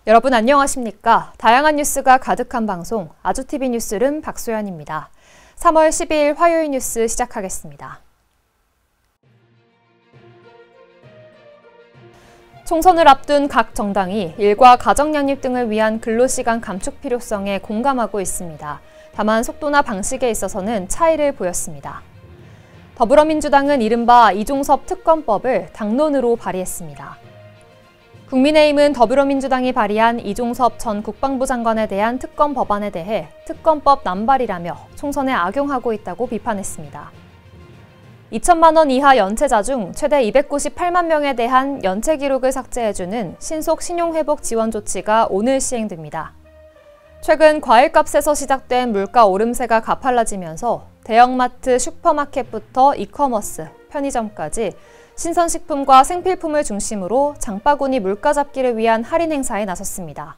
여러분 안녕하십니까? 다양한 뉴스가 가득한 방송 아주TV 뉴스룸 박소연입니다. 3월 12일 화요일 뉴스 시작하겠습니다. 총선을 앞둔 각 정당이 일과 가정 양립 등을 위한 근로시간 감축 필요성에 공감하고 있습니다. 다만 속도나 방식에 있어서는 차이를 보였습니다. 더불어민주당은 이른바 이종섭 특검법을 당론으로 발의했습니다. 국민의힘은 더불어민주당이 발의한 이종섭 전 국방부 장관에 대한 특검 법안에 대해 특검법 남발이라며 총선에 악용하고 있다고 비판했습니다. 2천만 원 이하 연체자 중 최대 298만 명에 대한 연체 기록을 삭제해주는 신속 신용회복 지원 조치가 오늘 시행됩니다. 최근 과일값에서 시작된 물가 오름세가 가팔라지면서 대형마트, 슈퍼마켓부터 이커머스, 편의점까지 신선식품과 생필품을 중심으로 장바구니 물가 잡기를 위한 할인 행사에 나섰습니다.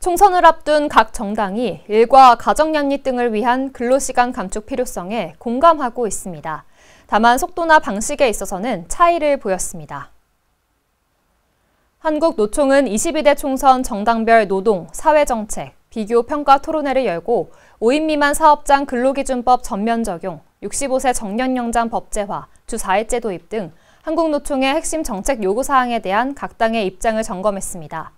총선을 앞둔 각 정당이 일과 가정 양립 등을 위한 근로시간 감축 필요성에 공감하고 있습니다. 다만 속도나 방식에 있어서는 차이를 보였습니다. 한국노총은 22대 총선 정당별 노동, 사회정책, 비교 평가 토론회를 열고 5인 미만 사업장 근로기준법 전면 적용, 65세 정년연장 법제화, 주 4일제 도입 등 한국노총의 핵심 정책 요구사항에 대한 각 당의 입장을 점검했습니다.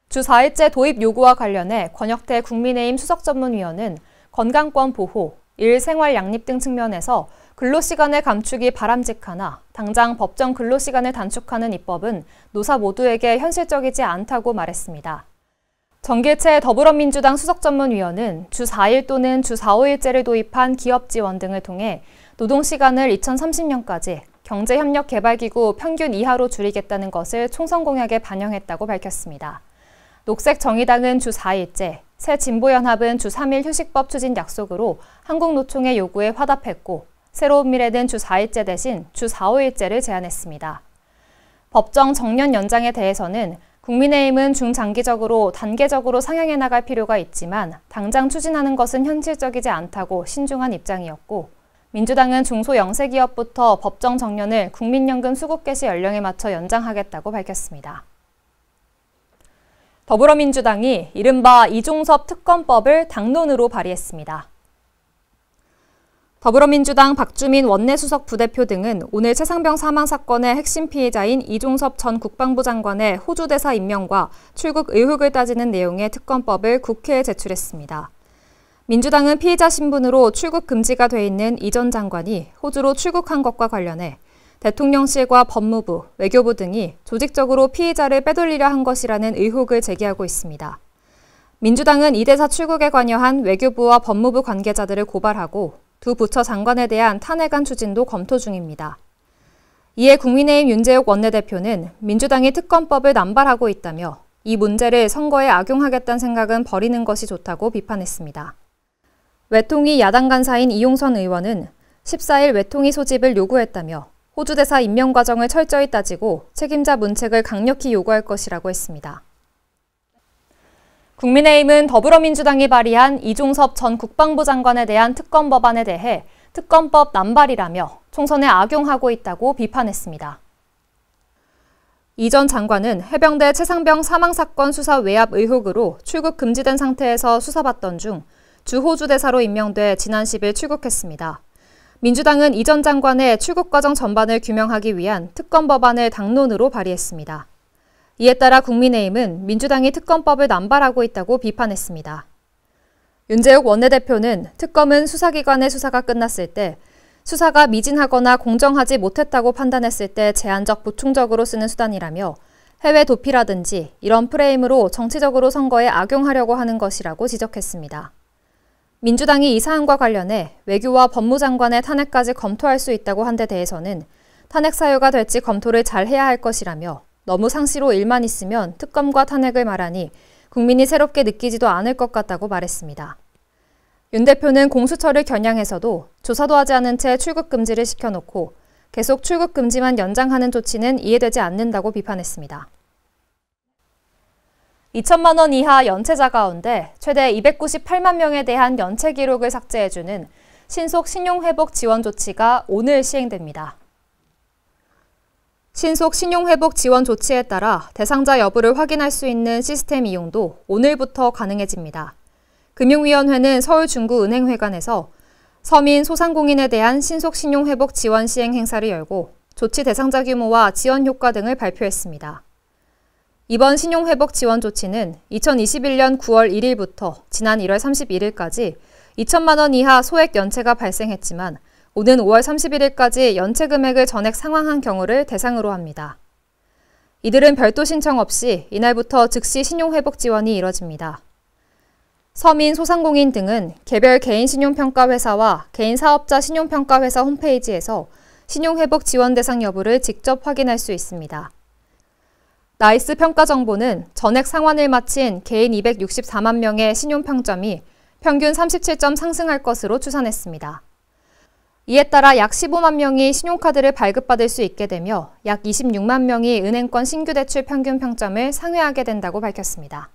주 4일제 도입 요구와 관련해 권혁태 국민의힘 수석전문위원은 건강권 보호, 일 생활 양립 등 측면에서 근로시간의 감축이 바람직하나 당장 법정 근로시간을 단축하는 입법은 노사 모두에게 현실적이지 않다고 말했습니다. 정길채 더불어민주당 수석전문위원은 주 4일 또는 주 4, 5일제를 도입한 기업 지원 등을 통해 노동시간을 2030년까지 경제협력개발기구 평균 이하로 줄이겠다는 것을 총선 공약에 반영했다고 밝혔습니다. 녹색정의당은 주 4일제, 새진보연합은 주 3일 휴식법 추진 약속으로 한국노총의 요구에 화답했고 새로운 미래는 주 4일제 대신 주 4, 5일제를 제안했습니다. 법정 정년 연장에 대해서는 국민의힘은 중장기적으로 단계적으로 상향해 나갈 필요가 있지만 당장 추진하는 것은 현실적이지 않다고 신중한 입장이었고 민주당은 중소영세기업부터 법정 정년을 국민연금 수급 개시 연령에 맞춰 연장하겠다고 밝혔습니다. 더불어민주당이 이른바 이종섭 특검법을 당론으로 발의했습니다. 더불어민주당 박주민 원내수석 부대표 등은 오늘 최상병 사망 사건의 핵심 피해자인 이종섭 전 국방부 장관의 호주 대사 임명과 출국 의혹을 따지는 내용의 특검법을 국회에 제출했습니다. 민주당은 피해자 신분으로 출국 금지가 돼 있는 이 전 장관이 호주로 출국한 것과 관련해 대통령실과 법무부, 외교부 등이 조직적으로 피해자를 빼돌리려 한 것이라는 의혹을 제기하고 있습니다. 민주당은 이 대사 출국에 관여한 외교부와 법무부 관계자들을 고발하고 두 부처 장관에 대한 탄핵안 추진도 검토 중입니다. 이에 국민의힘 윤재욱 원내대표는 민주당이 특검법을 남발하고 있다며 이 문제를 선거에 악용하겠다는 생각은 버리는 것이 좋다고 비판했습니다. 외통위 야당 간사인 이용선 의원은 14일 외통위 소집을 요구했다며 호주 대사 임명 과정을 철저히 따지고 책임자 문책을 강력히 요구할 것이라고 했습니다. 국민의힘은 더불어민주당이 발의한 이종섭 전 국방부 장관에 대한 특검 법안에 대해 특검법 남발이라며 총선에 악용하고 있다고 비판했습니다. 이 전 장관은 해병대 최상병 사망 사건 수사 외압 의혹으로 출국 금지된 상태에서 수사받던 중 주 호주 대사로 임명돼 지난 10일 출국했습니다. 민주당은 이 전 장관의 출국 과정 전반을 규명하기 위한 특검 법안을 당론으로 발의했습니다. 이에 따라 국민의힘은 민주당이 특검법을 남발하고 있다고 비판했습니다. 윤재욱 원내대표는 특검은 수사기관의 수사가 끝났을 때 수사가 미진하거나 공정하지 못했다고 판단했을 때 제한적 보충적으로 쓰는 수단이라며 해외 도피라든지 이런 프레임으로 정치적으로 선거에 악용하려고 하는 것이라고 지적했습니다. 민주당이 이 사안과 관련해 외교와 법무장관의 탄핵까지 검토할 수 있다고 한 데 대해서는 탄핵 사유가 될지 검토를 잘 해야 할 것이라며 너무 상시로 일만 있으면 특검과 탄핵을 말하니 국민이 새롭게 느끼지도 않을 것 같다고 말했습니다. 윤 대표는 공수처를 겨냥해서도 조사도 하지 않은 채 출국 금지를 시켜놓고 계속 출국 금지만 연장하는 조치는 이해되지 않는다고 비판했습니다. 2천만 원 이하 연체자 가운데 최대 298만 명에 대한 연체 기록을 삭제해주는 신속 신용회복 지원 조치가 오늘 시행됩니다. 신속 신용회복 지원 조치에 따라 대상자 여부를 확인할 수 있는 시스템 이용도 오늘부터 가능해집니다. 금융위원회는 서울중구은행회관에서 서민 소상공인에 대한 신속 신용회복 지원 시행 행사를 열고 조치 대상자 규모와 지원 효과 등을 발표했습니다. 이번 신용회복 지원 조치는 2021년 9월 1일부터 지난 1월 31일까지 2천만 원 이하 소액 연체가 발생했지만 오는 5월 31일까지 연체 금액을 전액 상환한 경우를 대상으로 합니다. 이들은 별도 신청 없이 이날부터 즉시 신용회복 지원이 이뤄집니다. 서민, 소상공인 등은 개별 개인신용평가회사와 개인사업자 신용평가회사 홈페이지에서 신용회복 지원 대상 여부를 직접 확인할 수 있습니다. 나이스 평가 정보는 전액 상환을 마친 개인 264만 명의 신용평점이 평균 37점 상승할 것으로 추산했습니다. 이에 따라 약 15만 명이 신용카드를 발급받을 수 있게 되며 약 26만 명이 은행권 신규 대출 평균 평점을 상회하게 된다고 밝혔습니다.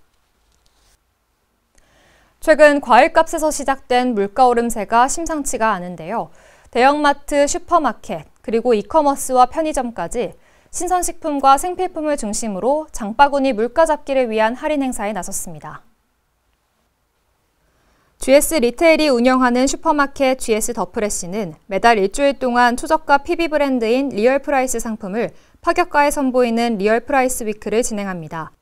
최근 과일값에서 시작된 물가 오름세가 심상치가 않은데요. 대형마트, 슈퍼마켓, 그리고 이커머스와 편의점까지 신선식품과 생필품을 중심으로 장바구니 물가 잡기를 위한 할인 행사에 나섰습니다. GS 리테일이 운영하는 슈퍼마켓 GS 더 프레시는 매달 일주일 동안 초저가 PB 브랜드인 리얼프라이스 상품을 파격가에 선보이는 리얼프라이스 위크를 진행합니다.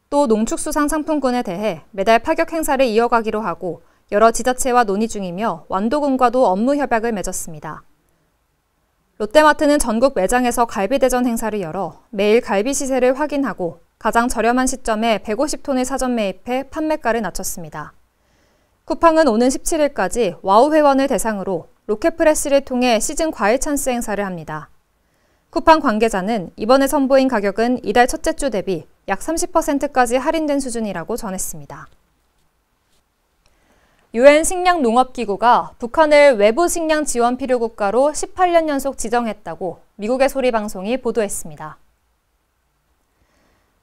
또 농축수산 상품군에 대해 매달 파격 행사를 이어가기로 하고 여러 지자체와 논의 중이며 완도군과도 업무 협약을 맺었습니다. 롯데마트는 전국 매장에서 갈비대전 행사를 열어 매일 갈비 시세를 확인하고 가장 저렴한 시점에 150톤을 사전 매입해 판매가를 낮췄습니다. 쿠팡은 오는 17일까지 와우 회원을 대상으로 로켓프레시를 통해 시즌 과일 찬스 행사를 합니다. 쿠팡 관계자는 이번에 선보인 가격은 이달 첫째 주 대비 약 30%까지 할인된 수준이라고 전했습니다. 유엔 식량농업기구가 북한을 외부 식량 지원 필요 국가로 18년 연속 지정했다고 미국의 소리방송이 보도했습니다.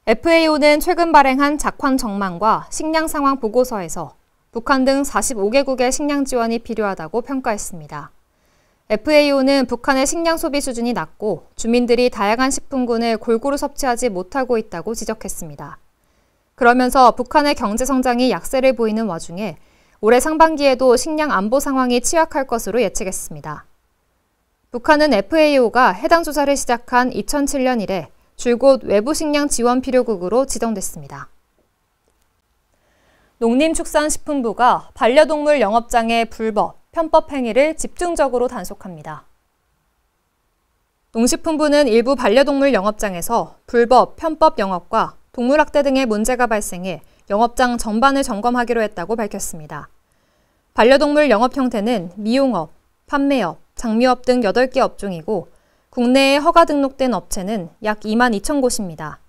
FAO는 최근 발행한 작황 전망과 식량 상황 보고서에서 북한 등 45개국의 식량 지원이 필요하다고 평가했습니다. FAO는 북한의 식량 소비 수준이 낮고 주민들이 다양한 식품군을 골고루 섭취하지 못하고 있다고 지적했습니다. 그러면서 북한의 경제 성장이 약세를 보이는 와중에 올해 상반기에도 식량 안보 상황이 취약할 것으로 예측했습니다. 북한은 FAO가 해당 조사를 시작한 2007년 이래 줄곧 외부 식량 지원 필요국으로 지정됐습니다. 농림축산식품부가 반려동물 영업장의 불법, 편법 행위를 집중적으로 단속합니다. 농식품부는 일부 반려동물 영업장에서 불법, 편법 영업과 동물학대 등의 문제가 발생해 영업장 전반을 점검하기로 했다고 밝혔습니다. 반려동물 영업 형태는 미용업, 판매업, 장미업 등 8개 업종이고 국내에 허가 등록된 업체는 약 2만 2천 곳입니다.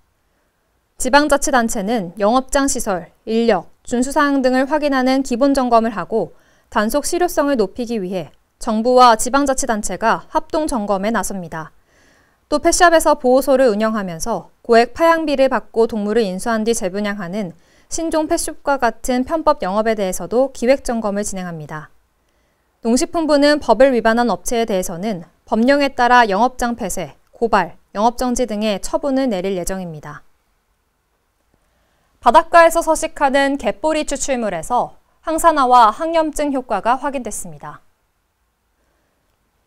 지방자치단체는 영업장 시설, 인력, 준수사항 등을 확인하는 기본 점검을 하고 단속 실효성을 높이기 위해 정부와 지방자치단체가 합동 점검에 나섭니다. 또 펫샵에서 보호소를 운영하면서 고액 파양비를 받고 동물을 인수한 뒤 재분양하는 신종 펫숍과 같은 편법 영업에 대해서도 기획점검을 진행합니다. 농식품부는 법을 위반한 업체에 대해서는 법령에 따라 영업장 폐쇄, 고발, 영업정지 등의 처분을 내릴 예정입니다. 바닷가에서 서식하는 갯보리 추출물에서 항산화와 항염증 효과가 확인됐습니다.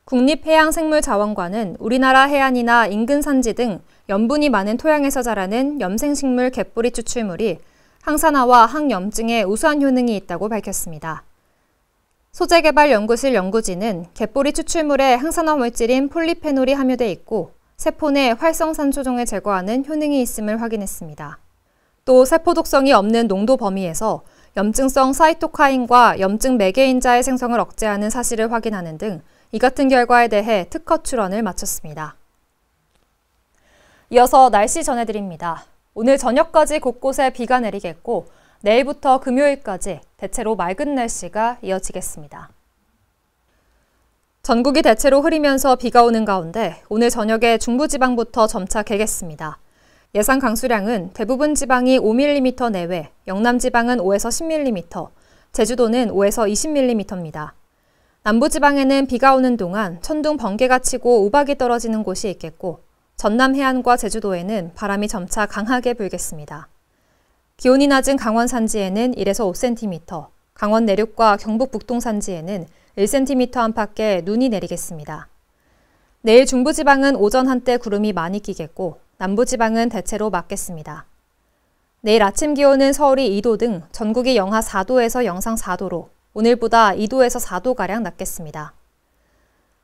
국립해양생물자원관은 우리나라 해안이나 인근 산지 등 염분이 많은 토양에서 자라는 염생식물 갯보리 추출물이 항산화와 항염증에 우수한 효능이 있다고 밝혔습니다. 소재개발연구실 연구진은 갯보리 추출물에 항산화 물질인 폴리페놀이 함유돼 있고 세포 내 활성산소종을 제거하는 효능이 있음을 확인했습니다. 또 세포 독성이 없는 농도 범위에서 염증성 사이토카인과 염증 매개인자의 생성을 억제하는 사실을 확인하는 등 이 같은 결과에 대해 특허 출원을 마쳤습니다. 이어서 날씨 전해드립니다. 오늘 저녁까지 곳곳에 비가 내리겠고 내일부터 금요일까지 대체로 맑은 날씨가 이어지겠습니다. 전국이 대체로 흐리면서 비가 오는 가운데 오늘 저녁에 중부지방부터 점차 개겠습니다. 예상 강수량은 대부분 지방이 5mm 내외, 영남지방은 5에서 10mm, 제주도는 5에서 20mm입니다. 남부지방에는 비가 오는 동안 천둥, 번개가 치고 우박이 떨어지는 곳이 있겠고 전남 해안과 제주도에는 바람이 점차 강하게 불겠습니다. 기온이 낮은 강원 산지에는 1에서 5cm, 강원 내륙과 경북 북동 산지에는 1cm 안팎의 눈이 내리겠습니다. 내일 중부지방은 오전 한때 구름이 많이 끼겠고 남부지방은 대체로 맑겠습니다. 내일 아침 기온은 서울이 2도 등 전국이 영하 4도에서 영상 4도로 오늘보다 2도에서 4도가량 낮겠습니다.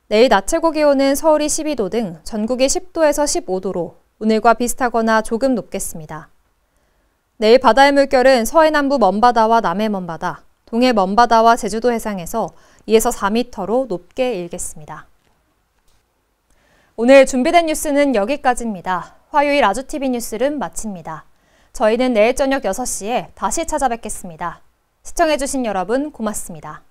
내일 낮 최고 기온은 서울이 12도 등 전국이 10도에서 15도로 오늘과 비슷하거나 조금 높겠습니다. 내일 바다의 물결은 서해 남부 먼바다와 남해 먼바다, 동해 먼바다와 제주도 해상에서 2에서 4m로 높게 일겠습니다. 오늘 준비된 뉴스는 여기까지입니다. 화요일 아주TV 뉴스를 마칩니다. 저희는 내일 저녁 6시에 다시 찾아뵙겠습니다. 시청해주신 여러분 고맙습니다.